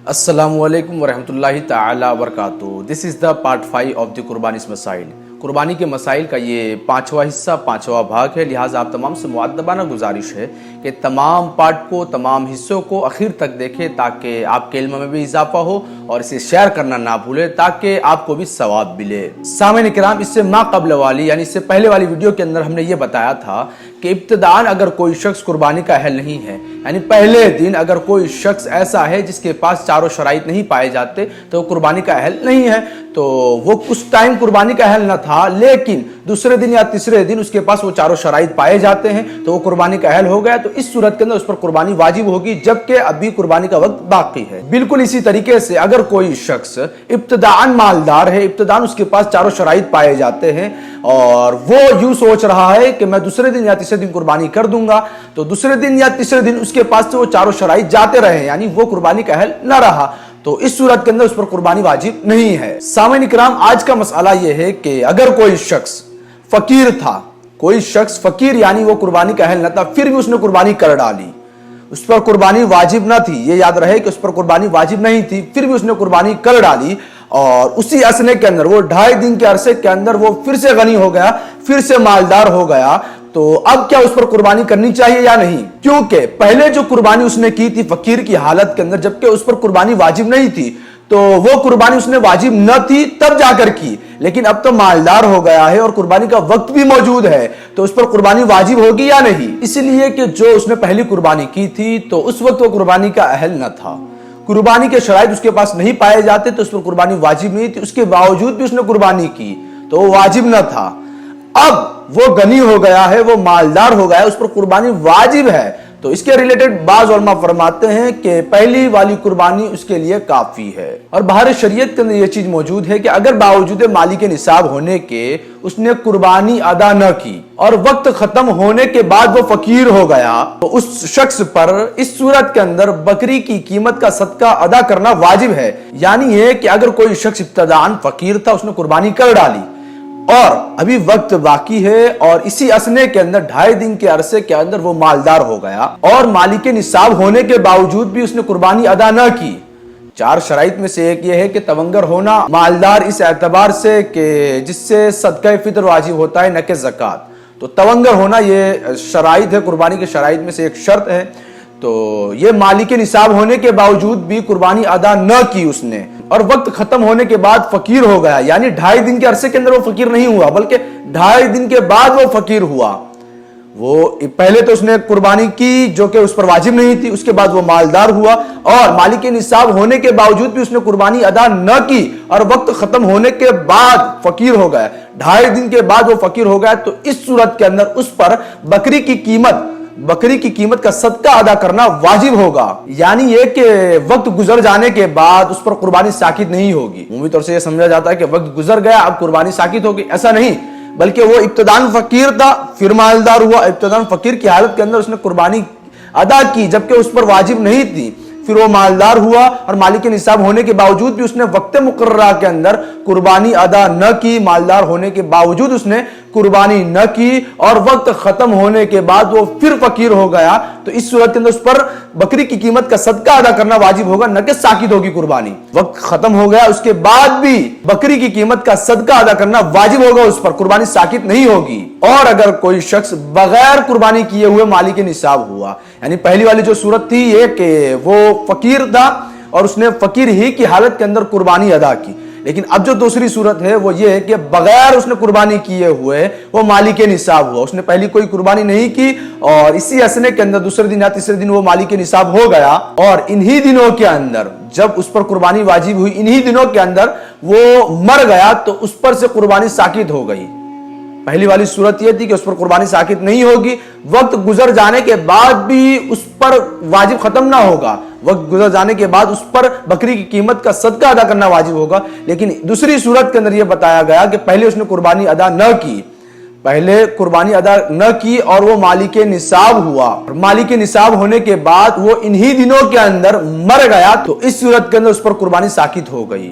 السلام علیکم ورحمۃ اللہ تعالی وبرکاتہ. دس از دا پارٹ 5 آف دی قربانی مسائل. قربانی کے مسائل کا یہ 5واں حصہ 5واں بھاگ ہے. لہٰذا آپ تمام سے مؤدبانہ گزارش ہے کہ تمام پارٹ کو تمام حصوں کو آخر تک دیکھیں تاکہ آپ کے علم میں بھی اضافہ ہو اور اسے شیئر کرنا نہ بھولے تاکہ آپ کو بھی ثواب ملے. سامعین کرام، اس سے ما قبل والی یعنی اس سے پہلے والی ویڈیو کے اندر ہم نے یہ بتایا تھا کہ ابتداءً اگر کوئی شخص قربانی کا اہل نہیں ہے، یعنی پہلے دن اگر کوئی شخص ایسا ہے جس کے پاس چاروں شرائط نہیں پائے جاتے تو وہ قربانی کا اہل نہیں ہے، تو وہ اس ٹائم قربانی کا اہل نہ تھا، لیکن دوسرے دن یا تیسرے دن اس کے پاس وہ چاروں شرائط پائے جاتے ہیں تو وہ قربانی کا اہل ہو گیا. تو اس صورت کے اندر اس پر قربانی واجب ہوگی جبکہ ابھی قربانی کا وقت باقی ہے. بالکل اسی طریقے سے اگر کوئی شخص ابتداءً مالدار ہے، ابتداءً اس کے پاس چاروں شرائط پائے جاتے ہیں اور وہ یوں سوچ رہا ہے کہ میں دوسرے دن یا تیسرے دن قربانی کر دوں گا، تو دوسرے دن یا تیسرے دن اس کے پاس سے وہ چاروں شرائط جاتے رہے یعنی وہ قربانی کا اہل نہ رہا، تو اس صورت کے اندر اس پر قربانی واجب نہیں ہے. سامعین کرام، آج کا مسئلہ یہ ہے کہ اگر کوئی شخص فقیر تھا، کوئی شخص فقیر یعنی وہ قربانی کا اہل نہ تھا، پھر بھی اس نے قربانی کر ڈالی، اس پر قربانی واجب نہ تھی، یہ یاد رہے کہ اس پر قربانی واجب نہیں تھی، پھر بھی اس نے قربانی کر ڈالی اور اسی عرصے کے اندر وہ 2.5 دن کے عرصے کے اندر وہ پھر سے غنی ہو گیا، پھر سے مالدار ہو گیا، تو اب کیا اس پر قربانی کرنی چاہیے یا نہیں؟ کیونکہ پہلے جو قربانی اس نے کی تھی فقیر کی حالت کے اندر جبکہ اس پر قربانی واجب نہیں تھی، تو وہ قربانی اس نے واجب نہ تھی تب جا کر کی، لیکن اب تو مالدار ہو گیا ہے اور قربانی کا وقت بھی موجود ہے تو اس پر قربانی واجب ہوگی یا نہیں؟ اس لیے کہ جو اس نے پہلی قربانی کی تھی تو اس وقت وہ قربانی کا اہل نہ تھا، قربانی کے شرائط اس کے پاس نہیں پائے جاتے تو اس پر قربانی واجب نہیں تھی، اس کے باوجود بھی اس نے قربانی کی تو وہ واجب نہ تھا. اب وہ غنی ہو گیا ہے، وہ مالدار ہو گیا ہے، اس پر قربانی واجب ہے. تو اس کے ریلیٹڈ بعض علماء فرماتے ہیں کہ پہلی والی قربانی اس کے لیے کافی ہے. اور بہر شریعت کے اندر یہ چیز موجود ہے کہ اگر باوجود مالی کے نصاب ہونے کے اس نے قربانی ادا نہ کی اور وقت ختم ہونے کے بعد وہ فقیر ہو گیا تو اس شخص پر اس صورت کے اندر بکری کی قیمت کا صدقہ ادا کرنا واجب ہے. یعنی یہ کہ اگر کوئی شخص ابتداءً فقیر تھا، اس نے قربانی کر ڈالی اور ابھی وقت باقی ہے اور اسی عرصے کے اندر 2.5 دن کے عرصے کے اندر وہ مالدار ہو گیا اور مالک نصاب ہونے کے باوجود بھی اس نے قربانی ادا نہ کی. 4 شرائط میں سے ایک یہ ہے کہ تونگر ہونا، مالدار اس اعتبار سے کہ جس سے صدقہ فطر واجب ہوتا ہے نہ کہ زکوٰۃ، تو تونگر ہونا یہ شرائط ہے، قربانی کے شرائط میں سے ایک شرط ہے. تو یہ مالک نصاب ہونے کے باوجود بھی قربانی ادا نہ کی اس نے اور وقت ختم ہونے کے بعد فقیر ہو گیا، یعنی 2.5 دن کے عرصے کے اندر وہ فقیر نہیں ہوا بلکہ 2.5 دن کے بعد وہ فقیر ہوا. وہ پہلے تو اس نے قربانی کی جو کہ اس پر واجب نہیں تھی، اس کے بعد وہ مالدار ہوا اور مالک نصاب ہونے کے باوجود بھی اس نے قربانی ادا نہ کی اور وقت ختم ہونے کے بعد فقیر ہو گیا، 2.5 دن کے بعد وہ فقیر ہو گیا. تو اس صورت کے اندر اس پر بکری کی قیمت کا صدقہ ادا کرنا واجب ہوگا. یعنی یہ کہ وقت گزر جانے کے بعد اس پر قربانی ساقط نہیں ہوگی. عمومی طور سے یہ سمجھا جاتا ہے کہ وقت گزر گیا اب قربانی ساقط ہوگی، ایسا نہیں، بلکہ وہ ابتداءً فقیر تھا پھر مالدار ہوا، ابتداءً فقیر کی حالت کے اندر اس نے قربانی ادا کی جبکہ اس پر واجب نہیں تھی، پھر وہ مالدار ہوا اور مالک نصاب ہونے کے باوجود بھی اس نے وقت مقررہ کے اندر قربانی ادا نہ کی، مالدار ہونے کے باوجود اس نے قربانی نہ کی اور وقت ختم ہونے کے بعد وہ پھر فقیر ہو گیا. تو اس صورت کے اندر اس پر بکری کی قیمت کا صدقہ ادا کرنا واجب ہوگا نہ کہ ساقط ہوگی قربانی. وقت ختم ہو گیا اس کے بعد بھی بکری کی قیمت کا صدقہ ادا کرنا واجب ہوگا، اس پر قربانی ساقط نہیں ہوگی. اور اگر کوئی شخص بغیر قربانی کیے ہوئے مالک نصاب ہوا، یعنی پہلی والی جو صورت تھی یہ کہ وہ فقیر تھا اور اس نے فقیر ہی کی حالت کے اندر قربانی ادا کی، لیکن اب جو دوسری صورت ہے وہ یہ ہے کہ بغیر اس نے قربانی کیے ہوئے وہ مالک نصاب ہوا، اس نے پہلی کوئی قربانی نہیں کی اور اسی عرصے کے اندر دوسرے دن یا تیسرے دن وہ مالک نصاب ہو گیا اور انہی دنوں کے اندر جب اس پر قربانی واجب ہوئی انہی دنوں کے اندر وہ مر گیا تو اس پر سے قربانی ساقط ہو گئی. پہلی والی صورت یہ تھی کہ اس پر قربانی ساقط نہیں ہوگی، وقت گزر جانے کے بعد بھی اس پر واجب ختم نہ ہوگا، وقت گزر جانے کے بعد اس پر بکری کی قیمت کا صدقہ ادا کرنا واجب ہوگا. لیکن دوسری صورت کے اندر یہ بتایا گیا کہ پہلے اس نے قربانی ادا نہ کی اور وہ مالک نصاب ہوا، مالک نصاب ہونے کے بعد وہ انہی دنوں کے اندر مر گیا تو اس صورت کے اندر اس پر قربانی ساقط ہو گئی.